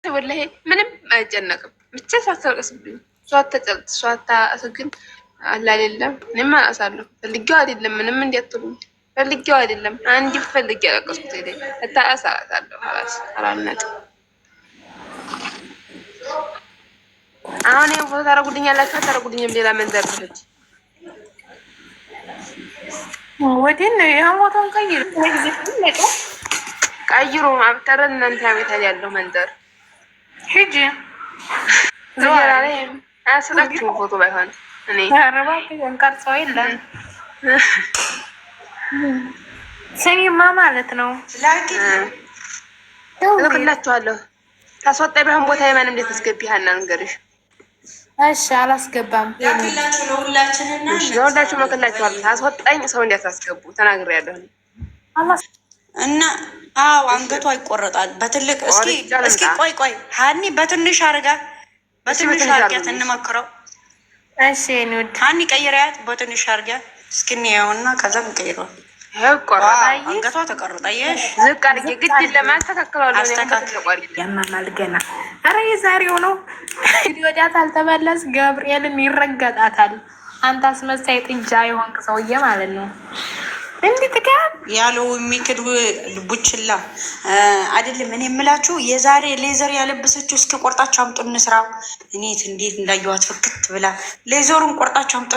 ወላሂ ምንም አይጨነቅም። ብቻ ሳታልቀስብኝ እሷ ተጨልጥ እሷ ታስግን አለ አይደለም። እኔማ አሳለሁ ፈልጌው አይደለም። ምንም እንዲያትሉኝ ፈልጌው አይደለም። አንድ ፈልጌ ያለቀስኩት ሄደ እታሳራታለሁ። ራስ አራነት አሁን ይሄን ፎቶ ታረጉልኛላችሁ አታረጉልኝም? ሌላ መንዘር ልጅ ወዲን ነው ያ ፎቶን ቀይሩ ቀይሩ አብተረ እናንተ ቤት ያለው መንደር ሂጂ ዞራ ላይ አያስራችሁ ፎቶ ባይሆን እኔ ያረባ እንቀርጸው የለም ሰሚማ ማለት ነው። እልክላችኋለሁ። ታስወጣኝ ቢሆን ቦታ የማንም እንዴት አስገቢ ሀና ንገርሽ። እሺ አላስገባም። ላኪላችሁ ለሁላችንና ለሁላችሁ መክላችኋለሁ። ታስወጣኝ ሰው እንዲያታስገቡ ተናግሬያለሁ እና አዎ አንገቷ ይቆረጣል በትልቅ እስኪ ቆይ ሀኒ በትንሽ አርጋ በትንሽ አርጋት እንመክረው። እሺ ኑድ ሀኒ ቀይሪያት በትንሽ አርጋት እስኪ እንየውና ከዛም ቀይረዋል። አንገቷ ተቆረጣየሽ ዝቅ አድርጌ ግድ ለማስተካከለው ያማማል ገና። ኧረ የዛሬው ነው እንግዲህ ወዲያት አልተመለስ ገብርኤልን ይረገጣታል። አንተ አስመሳይ ጥጃ የሆንክ ሰውዬ ማለት ነው። እንዴት ጋር ያለው የሚክድ ቡችላ አይደለም። እኔ የምላችሁ የዛሬ ሌዘር ያለበሰችው እስኪ ቆርጣችሁ አምጡ እንስራው። እኔት እንዴት እንዳየዋት ፍክት ብላ ሌዘሩን ቆርጣችሁ አምጡ።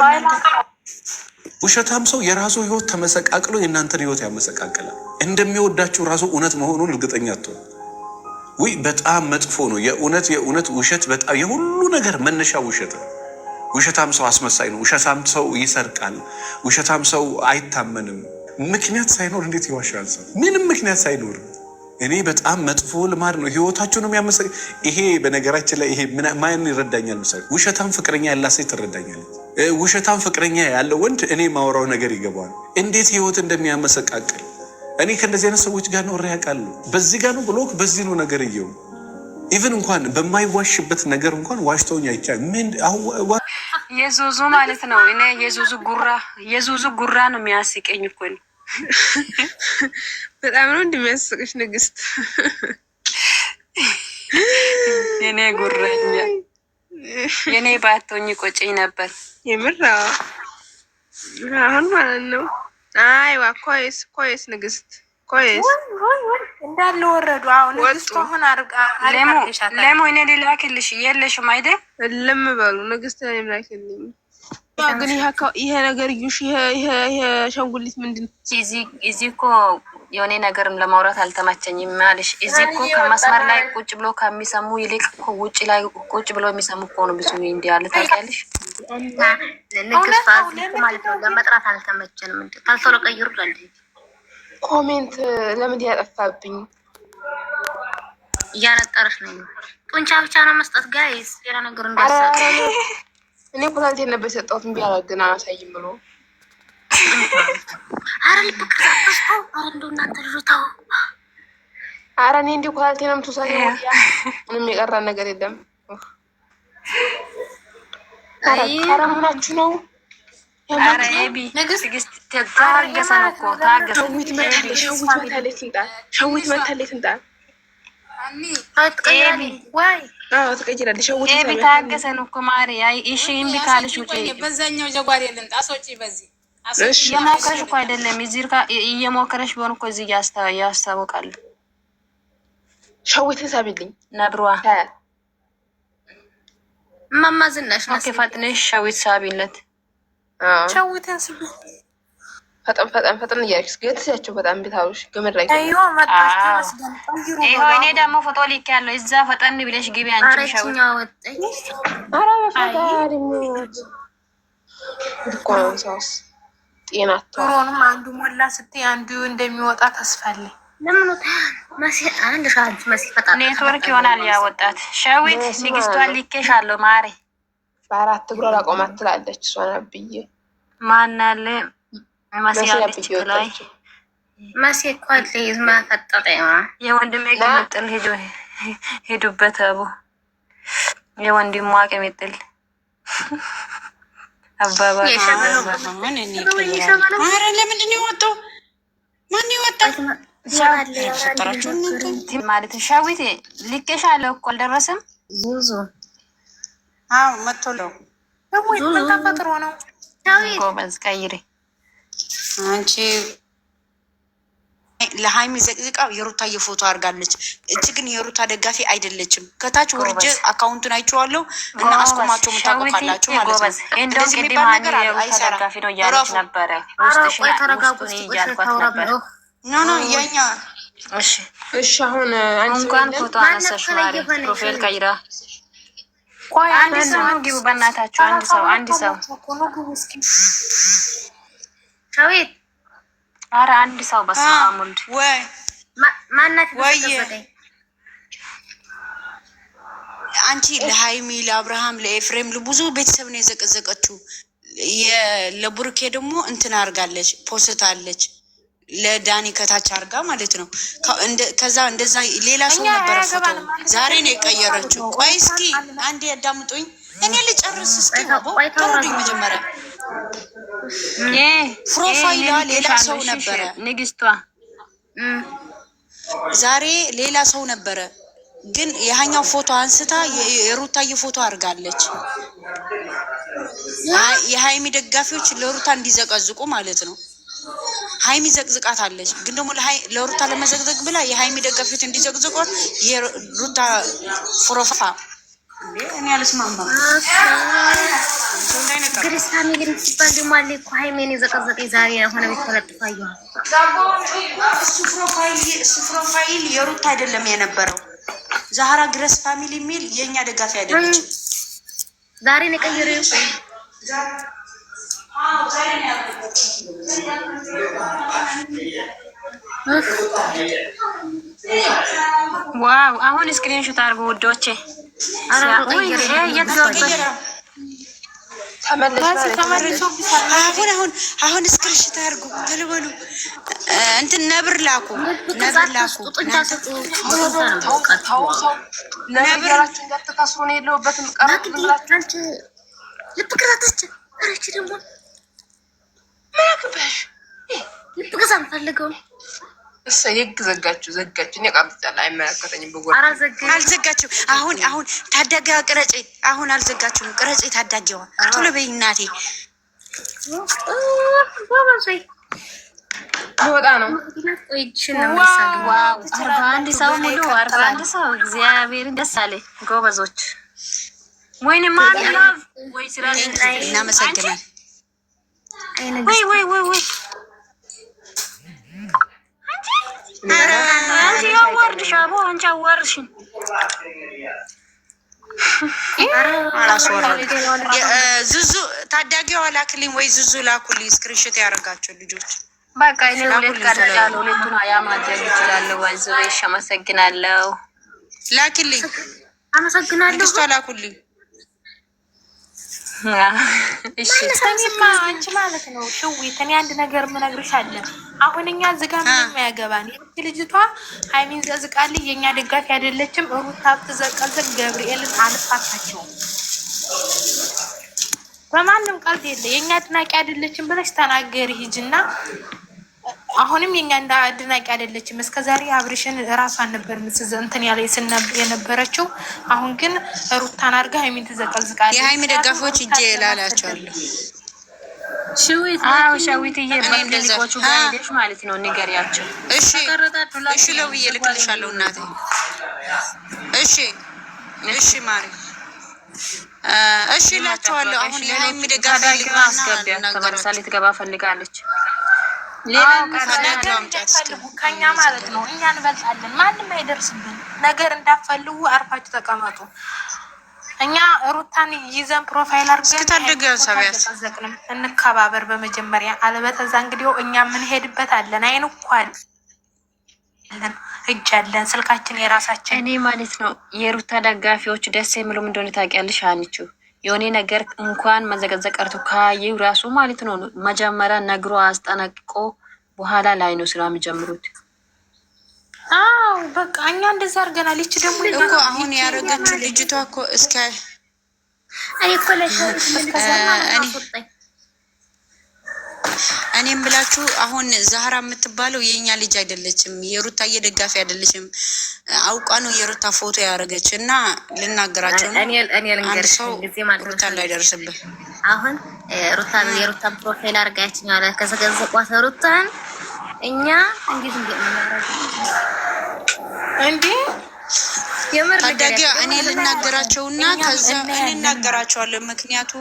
ውሸታም ሰው የራሱ ህይወት ተመሰቃቅሎ የእናንተን ህይወት ያመሰቃቅላል። እንደሚወዳችሁ ራሱ እውነት መሆኑን እርግጠኛ አትሆኑ። ውይ በጣም መጥፎ ነው። የእውነት ውሸት በጣም የሁሉ ነገር መነሻ ውሸት ነው። ውሸታም ሰው አስመሳይ ነው። ውሸታም ሰው ይሰርቃል። ውሸታም ሰው አይታመንም። ምክንያት ሳይኖር እንዴት ይዋሻል ሰው? ምንም ምክንያት ሳይኖር። እኔ በጣም መጥፎ ልማድ ነው። ህይወታችሁ ነው የሚያመሰ ይሄ በነገራችን ላይ ይሄ ማን ይረዳኛል መሰለኝ? ውሸታም ፍቅረኛ ያላት ሴት ትረዳኛለች። ውሸታም ፍቅረኛ ያለው ወንድ እኔ ማወራው ነገር ይገባዋል። እንዴት ህይወት እንደሚያመሰቃቅል እኔ ከእንደዚህ አይነት ሰዎች ጋር ነው ያውቃለሁ። በዚህ ጋር ነው ብሎክ፣ በዚህ ነው ነገር እየው ኢቨን እንኳን በማይዋሽበት ነገር እንኳን ዋሽተውኝ አይቻልም። ምን የዙዙ ማለት ነው። እኔ የዙዙ ጉራ ነው የሚያስቀኝ እኮ ነው። በጣም ነው እንደሚያስቅሽ ንግስት። የኔ ጉረኛ የኔ ባቶኝ ቆጨኝ ነበር የምር አሁን ማለት ነው። አይዋ ኮይስ ንግስት ኮይስ እንዳለ ወረዱ። አሁን ንግስት ሆነ አርጋ ለሞ እኔ ሊላክልሽ የለሽም አይደል? እልም በሉ ንግስት እኔም ላክልኝ። ግን ይሄ ነገር ይሽ ይሄ ሸንጉሊት ምንድን እዚህ እኮ የሆነ ነገርም ለማውራት አልተመቸኝም ማለሽ። እዚህ እኮ ከመስመር ላይ ቁጭ ብሎ ከሚሰሙ ይልቅ እኮ ውጭ ላይ ቁጭ ብሎ የሚሰሙ እኮ ነው ብዙ እንዲህ ያለ ታውቂያለሽ። ንግስት ማለት ነው። ለመጥራት አልተመቸንም። ታልቶሎ ቀይሩ ለንዴ ኮሜንት ለምን ያጠፋብኝ? እያነጠረሽ ነው። ጡንቻ ብቻ ነው መስጠት ጋይስ፣ ሌላ ነገር እንዳሰጥ። እኔ ቁላንቴ ነበር የሰጠሁት እምቢ አለ ግን አላሳይም ብሎ። አረ ልብክ ተስተው አረ እንደው እናንተ ልጆታው አረ እኔ እንደ ቁላንቴ ነው የምትወሳኝ። ምንም የቀረ ነገር የለም። አረ ምናችሁ ነው? አረ ኤቢ ንግስት ታገሰን እኮ ታገሰ። ሸዊት መታለች ትምጣ። ኤቢ ታገሰን እኮ ማሪ። አይ እሺ እምቢ ካለሽ ውጪ። በዛኛው ጀጓር የለን አሶጪ። በዚህ እየሞከረሽ እኮ አይደለም። እዚህ እየሞከረሽ ቢሆን እኮ እዚህ ያስታውቃሉ። ሸዊትን ሳቢልኝ ነብሯ እማማ ዝናሽ ኦኬ ፈጥነሽ ሸዊት ሳቢለት። ሸዊትን ስብ ፈጠን እያለች ገትያቸው በጣም ቤታዎች ገመድ ላይ ይኸው እኔ ደግሞ ፎቶ ልክ ያለው እዛ ፈጠን ብለሽ ግቢ አንቺ ሸዊት። ኧረ በፈጣሪ ሞት ሰውስ ጤናቸው ሮንም አንዱ ሞላ ስትይ አንዱ እንደሚወጣ ተስፋለኝ። ለምን መሲ አንድ ሻንት መሲ ፈጣን ኔትወርክ ይሆናል ያወጣት። ሸዊት ንግስቷን ልኬሻለሁ ማሬ። በአራት እግሯ ላቆማት ትላለች እሷን አብዬ ማናለ ማሲያለች ላይ መሲ እኮ ለይዝ ማፈጠጠ የወንድሜ ቅምጥል ሄዱበት አቡ የወንድሙ አቅም ይጥል አባባ ኧረ ለምንድን ነው የወጣው? ማን ይወጣ? ማለት ሻዊት ልኬሻለሁ እኮ አልደረሰም። ዙዙ መጥቶለው ምን ተፈጥሮ ነው? ጎበዝ ቀይሬ አንቺ ለሃይሚ ዘቅዝቃው የሩታ የፎቶ አድርጋለች። እች ግን የሩታ ደጋፊ አይደለችም። ከታች ወርጄ አካውንቱን አይቼዋለሁ እና አስቆማቸው ምታቆቃላችሁ ማለት ነው። እንደዚህ የሚባል ነገር አይሰራም። ደጋፊ ነው እያለች ነበረ። ኖ የኛ እሺ አሁን እንኳን ፎቶ አነሳሽ ማሪ ፕሮፋይል ቀይራ። ቆይ አንድ ሰው ግቡ በእናታችሁ። አንድ ሰው ሻዊት አረ አንድ ሰው በስማሙልድ ወይ ማናት ወይ አንቺ ለሃይሚ ለአብርሃም ለኤፍሬም ለብዙ ቤተሰብ ነው የዘቀዘቀችው። ለቡርኬ ደግሞ እንትን አርጋለች ፖስት አለች ለዳኒ ከታች አርጋ ማለት ነው። ከዛ እንደዛ ሌላ ሰው ነበር ፎቶ ዛሬ ነው የቀየረችው። ቆይ እስኪ አንዴ ያዳምጡኝ እኔ ልጨርስ እስኪ ተረዱኝ መጀመሪያ ፕሮፋይሏ ሌላ ሰው ነበረ። ንግስቷ ዛሬ ሌላ ሰው ነበረ፣ ግን የሃኛው ፎቶ አንስታ የሩታዬ ፎቶ አድርጋለች። የሃይሚ ደጋፊዎች ለሩታ እንዲዘቀዝቁ ማለት ነው። ሃይሚ ዘቅዝቃት አለች፣ ግን ደግሞ ለሩታ ለመዘግዘግ ብላ የሃይሚ ደጋፊዎች እንዲዘቅዝቋት የሩታ ፕሮፋ እኔ አልስማማም። ግሪስ ፋሚሊ የምትባል ደግሞ አለ እኮ ሃይሜን የዘቀዘቀ ዛሬ የሆነ ቤት ተለጥፋየሁ። እሱ ፕሮፋይል የሩታ አይደለም የነበረው። ዛህራ ግሬስ ፋሚሊ የሚል የእኛ ደጋፊ አይደለችም። ዛሬ ነው የቀየረው። ዋው አሁን ስክሪንሾት አድርጉ ውዶቼ። አሁን ስክሪንሾት አድርጉ ተልበሉ። እንትን ነብር ላኩ ነብራችሁ እንዳትከስሩ ነው የለውበትም ቀረጥ ብላችሁ ልትከራተች አረች ደግሞ ማክበሽ ልትከሳም ፈልገው ህግ ዘጋችሁ። እኔ ቀርጫለሁ አይመለከተኝም። በጎ አልዘጋችሁ። አሁን ታዳጊዋ ቅረጪ። አሁን አልዘጋችሁም። ቅረጪ ታዳጊዋ ቶሎ በይ እናቴ። ወጣ ነው አንድ ሰው ሙሉ 41 ሰው እግዚአብሔርን ደስ አለ። ጎበዞች ወይኔ ማንላቭ ወይ ስራ እናመሰግናለን። ወይ አንቺ ያወርድሽ አቦ አንቺ አወርድሽን ዙዙ ታዳጊዋ ላክልኝ ወይ ዙዙ ላኩልኝ። ስክሪንሾት ያደረጋቸው ልጆች በቃ እኔ ሁለት ቀርጫለሁ። ሁለቱን ያማጀል ይችላል። ወይዘሽ አመሰግናለሁ። ላክልኝ። አመሰግናለሁ። እሷ ላኩልኝ። እሺ ሰሚማ አንቺ ማለት ነው ሽዊት። እኔ አንድ ነገር የምነግርሽ አለ። አሁን እኛ ዝጋ ምንም ያገባን ልጅቷ ሃይሚን ዘዝቃልኝ የኛ ደጋፊ አይደለችም። ሩታ ትዘቀዘቅ ገብርኤልን አልፋታቸውም። በማንም ቀልድ የለ የኛ አድናቂ አይደለችም ብለሽ ተናገሪ ሂጅና። አሁንም የኛ እንደ አድናቂ አይደለችም። እስከዛሬ አብርሽን ራሷን ነበር እንትን ያለ የነበረችው። አሁን ግን ሩታን አድርጋ ሃይሚን ትዘቀዝቃለች። የሃይሚ ደጋፊዎች እጄ ላላቸዋለሁ። ሻዊትዬ በልጆቹ ጋር ሄደሽ ማለት ነው ንገሪያቸው። እሺ ለውዬ ልክልሻለሁ እናቴ። እሺ ማሪ እሺ እላቸዋለሁ። አሁን የሃይሚ ደጋፊ ተመልሳ ልትገባ ፈልጋለች። ከኛ ማለት ነው እኛ እንበልጣለን። ማንም አይደርስብን ነገር እንዳትፈልጉ አርፋችሁ ተቀመጡ። እኛ ሩታን ይዘን ፕሮፋይል አድርገን እንከባበር በመጀመሪያ። አለበተዛ እንግዲህ እኛ የምንሄድበት አለን። አይንኳል እጅ አለን፣ ስልካችን የራሳችን። እኔ ማለት ነው የሩታ ደጋፊዎች ደስ የሚሉም እንደሆነ ታውቂያለሽ አንቺው የሆነ ነገር እንኳን መዘቀዘቅ ቀርቶ ካየው ራሱ ማለት ነው መጀመሪያ ነግሮ አስጠነቅቆ በኋላ ላይ ነው ስራ የሚጀምሩት። አዎ በቃ እኛ እንደዛ አድርገናል። እቺ ደግሞ እኮ አሁን ያረገችው ልጅቷ እኮ እስከ እኔም ብላችሁ አሁን ዛህራ የምትባለው የኛ ልጅ አይደለችም፣ የሩታዬ ደጋፊ አይደለችም። አውቃ ነው የሩታ ፎቶ ያደረገች እና ልናገራቸው ነው። አንድ ሰው ሩታ እንዳይደርስብህ አሁን የሩታን ፕሮፋይል አድርጋችን ያለ ከዘቀዘቋት ሩታን እኛ እንዴት እንዴ ታዳጊ እኔ ልናገራቸውና ከዛ እኔ እናገራቸዋለሁ። ምክንያቱ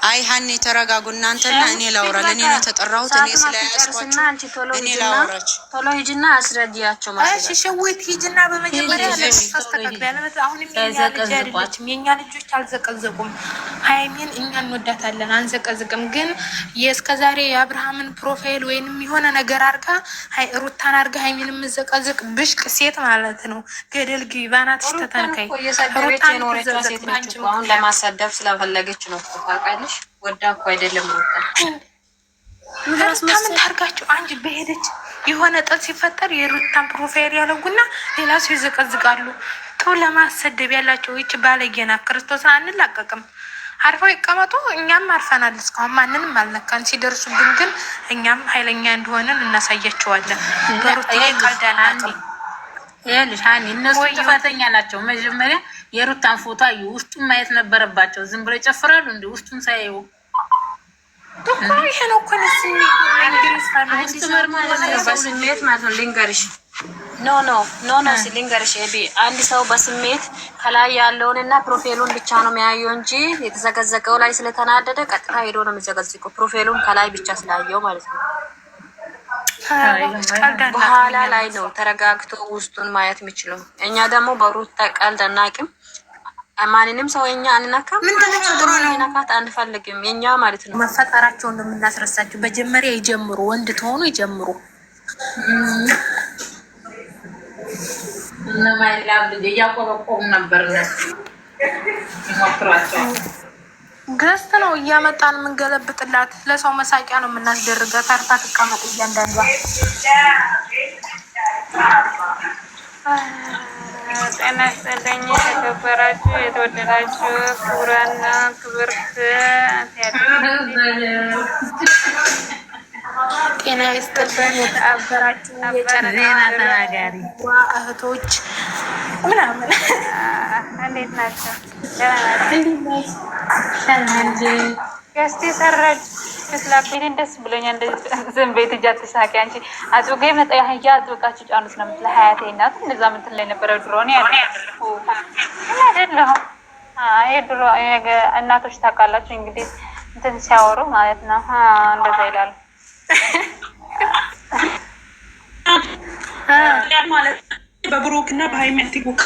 አይ ሀኒ ተረጋጉ እናንተና እኔ ላውራ። ለእኔ ነው ተጠራሁት። እኔ ስለያዝኳቸው እኔ ላውራች። ቶሎ ሂጂና አስረጂያቸው ማለት ነው። እሺ ሸዊት ሂጂና በመጀመሪያ ለተስተካክል ያለበት አሁንም የኛ ልጆች አልዘቀዘቁም። ሀይሚን እኛ እንወዳታለን አንዘቀዝቅም። ግን የእስከዛሬ የአብርሃምን ፕሮፋይል ወይንም የሆነ ነገር አርጋ ሩታን አርጋ ሀይሚን የምዘቀዝቅ ብሽቅ ሴት ማለት ነው። ገደል ግቢ ባናትሽ ተተንካይ። አሁን ለማሰደብ ስለፈለገች ነው ታውቃለሽ። ወዳ እኮ አይደለም ሩታ ምን ታርጋችሁ? አንቺ በሄደች የሆነ ጥል ሲፈጠር የሩታን ፕሮፋይል ያለጉና ሌላ ሰው ይዘቀዝቃሉ። ጥሩ ለማሰደብ ያላቸው ይች ባለጌና ክርስቶስን አንላቀቅም። አርፈው ይቀመጡ። እኛም አርፈናል። እስካሁን ማንንም አልነካን። ሲደርሱብን ግን እኛም ኃይለኛ እንደሆንን እናሳያቸዋለን። በሩታ ቀልዳና ይኸውልሽ ሀኒ እነሱ ጥፋተኛ ናቸው። መጀመሪያ የሩታን ፎቶ አዩ። ውስጡን ማየት ነበረባቸው። ዝም ብሎ ይጨፍራሉ እንዲ ውስጡን ሳይው ይሄ ነው እኮ በስሜት ማለት ነው። ልንገርሽ ልንገርሽ አንድ ሰው በስሜት ከላይ ያለውንና ፕሮፋይሉን ብቻ ነው የሚያየው እንጂ የተዘገዘቀው ላይ ስለተናደደ ቀጥታ ሄዶ ነው የሚዘገዝቀው። ፕሮፋይሉን ከላይ ብቻ ስላየው ማለት ነው። በኋላ ላይ ነው ተረጋግቶ ውስጡን ማየት የሚችለው። እኛ ደግሞ በሩታ ቀልድ አናውቅም። ማንንም ሰው እኛ አንነካም። ምን ተፈጥሮ ነው ነካት አንፈልግም። የኛ ማለት ነው መፈጠራቸውን ነው የምናስረሳቸው። መጀመሪያ ይጀምሩ፣ ወንድ ተሆኑ ይጀምሩ። እና ማይላብ ልጅ እያቆረቆሩ ነበር ይሞክራቸው። ገስት ነው እያመጣን የምንገለብጥላት። ለሰው መሳቂያ ነው የምናስደርጋት። አርታ ትቀመጥ እያንዳንዷ። ጤና ይስጥልኝ የተከበራችሁ የተወደዳችሁ ክቡራና ክብርት ጤና ይስጥልኝ የተከበራችሁ የጨረቃ ተናጋሪ እህቶች ምናምን እንዴት ናቸው? ገስቲ ሰረጅ ስላቤቴን ደስ ብሎኛል። እንደዚህ ዝም ቤት እጃ ተሳቂ አንቺ አጽጌ መጣ ያህያ አጥብቃችሁ ጫኑት ነው የምትለው ሀያቴ እናት እንደዛ ምትል ላይ ነበረ ድሮ ነው አይደለሁም። የድሮ እናቶች ታውቃላችሁ እንግዲህ እንትን ሲያወሩ ማለት ነው እንደዛ ይላሉ ማለት በብሩክ እና በሀይሚ ቲክቶክ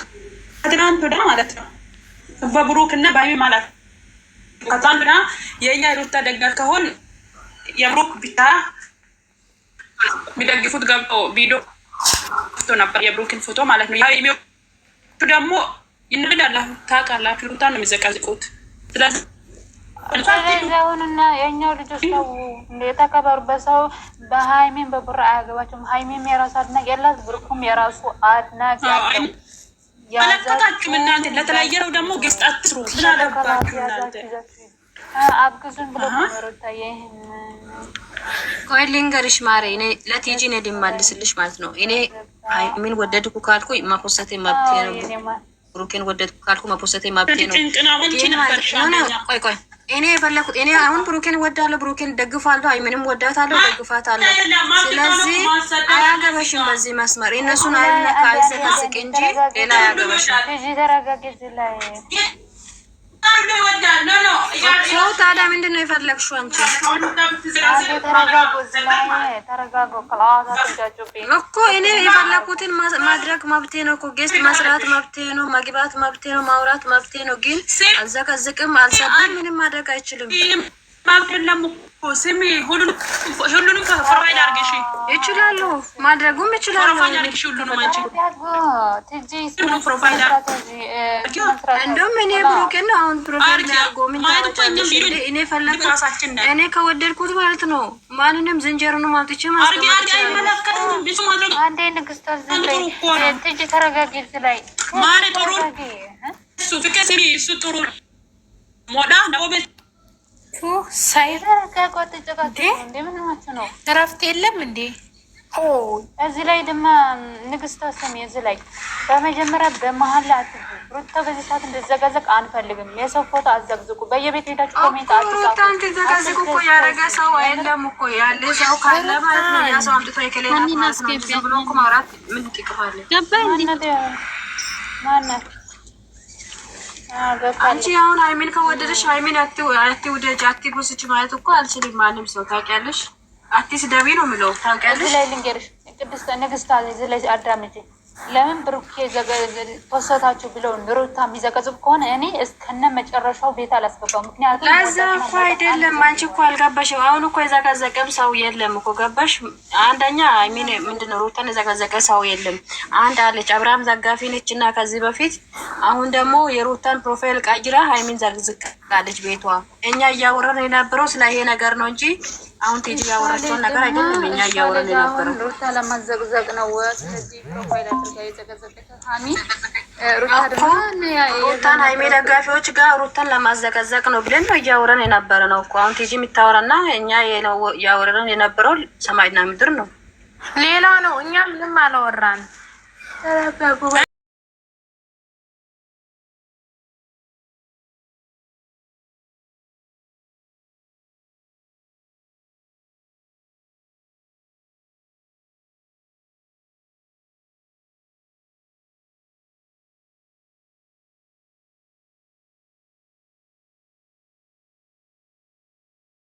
ከትናንት ወዲያ ማለት ነው። በብሩክ እና በሀይሚ ማለት ከትናንት ወዲያ የእኛ ሩታ ደጋፊ ከሆን የብሩክ ብቻ የሚደግፉት ገብቶ ቪዲዮ ፎቶ ነበር የብሩክን ፎቶ ማለት ነው። የሚወጡ ደግሞ ይንዳላ ታውቃላችሁ ሩታ ነው የሚዘቀዝቁት። ስለዚሁንና የእኛው ልጆች ነው የተከበሩበት ሰው በሀይሚን በቡራ አያገባቸውም። ሀይሚም የራሱ አድናቂ ያላት ብሩክም የራሱ አድናቂ ያለው መለከታችሁም እናንተ ለተለያየ ነው ደግሞ ጌስት አትስሩ ብላደባችሁ እናንተ አግዙን ብሎ ሩታዬ ቆይ ልንገርሽ ማሬ እኔ ለቲጂ ነው ልመልስልሽ ማለት ነው። እኔ ምን ወደድኩ ካልኩ ማፖሰቴ መብቴ ነው። ብሩክን ወደድኩ ካልኩ ማፖሰቴ መብቴ ነው። ቆይ እኔ የፈለኩት እኔ አሁን ብሩክን ወዳለሁ፣ ብሩክን ደግፋለሁ፣ አይምንም ወዳታለሁ፣ ደግፋታለሁ። ስለዚህ አያገባሽም በዚህ መስመር እነሱን አይነካ አይዘቀዝቅ እንጂ ሌላ አያገባሽም። ሰው ታዲያ ምንድን ነው የፈለግሽው አንቺ? እኮ እኔ የፈለኩትን ማድረግ መብቴ ነው እኮ ጌስት መስራት መብቴ ነው፣ መግባት መብቴ ነው፣ ማውራት መብቴ ነው። ግን አልዘቀዝቅም፣ አልሰብም፣ ምንም ማድረግ አይችልም። ስሚ ሁሉንም ፕሮፋይል አድርገሽ ይችላሉ፣ ማድረጉም ይችላሉ። እንደውም እኔ ብሩክን አሁን ፕሮፋይል አድርጎ ምን ታወጫለሽ? እኔ ፈለኩት እኔ ከወደድኩት ማለት ነው። ማንንም ዝንጀሮንም አውጥቼ ማስቀመጥ ይችላል። አንዴ ንግስት ትጂ ተረጋጊ። ላይ እሱ ፍቅር እሱ ጥሩ ሞዳ ነው? እረፍት የለም እንዴ? እዚህ ላይ ድማ ንግስቷ ስሚ፣ እዚህ ላይ በመጀመሪያ በመሀል ላይ ሩታ በዚህ ሰዓት እንደዘጋዘቅ አንፈልግም። የሰው ፎቶ አዘግዝቁ፣ በየቤት ሄዳችሁ ኮሜንት አትጻፉ። እንደዘጋዘቁ እኮ ያደረገ ሰው የለም እኮ ያለ ሰው ካለ ማለት ነው። ያ ሰው አምጥቶ የከሌላ ማለት ነው ብሎ እኮ ማውራት ምን ይጥቅማል? ማናት አንቺ አሁን ሃይሚን ከወደደሽ ሃይሚን አትውደጅ አትጉስች ማለት እኮ አልችልም። ማንም ሰው ታውቂያለሽ፣ አትስደቢ ነው የምለው ታውቂያለሽ። እዚህ ላይ ልንገርሽ ቅድስት ንግስት እዚህ ላይ አዳምጪ። ለምን ብሩኬ ፖስታችሁ ብለው ሩታ የሚዘቀዝቁ ከሆነ እኔ እስከነ መጨረሻው ቤት አላስገባም። ምክንያቱም ለዛ እኮ አይደለም። አንቺ እኮ አልገባሽም። አሁን እኮ የዘቀዘቀም ሰው የለም እኮ ገባሽ? አንደኛ ሚን ምንድነው ሩታን የዘቀዘቀ ሰው የለም። አንድ አለች አብርሃም ዘጋፊ ነች እና ከዚህ በፊት አሁን ደግሞ የሩታን ፕሮፋይል ቀይራ ሃይሚን ዘግዝቃለች ቤቷ። እኛ እያወራን የነበረው ስለ ይሄ ነገር ነው እንጂ አሁን ቴጂ ያወራችውን ነገር አይደለም። እኛ እያወራን የነበረው ሩታ ለማዘግዘቅ ነው። ስለዚህ ፕሮፋይል አድርጋ የዘቀዘቀች ሃሚ ሩታን ሃይሚ ደጋፊዎች ጋር ሩታን ለማዘገዘቅ ነው ብለን ነው እያወራን የነበረ ነው እኮ። አሁን ቴጂ የምታወራና እኛ እያወራን የነበረው ሰማይና ምድር ነው፣ ሌላ ነው። እኛ ምንም አላወራን።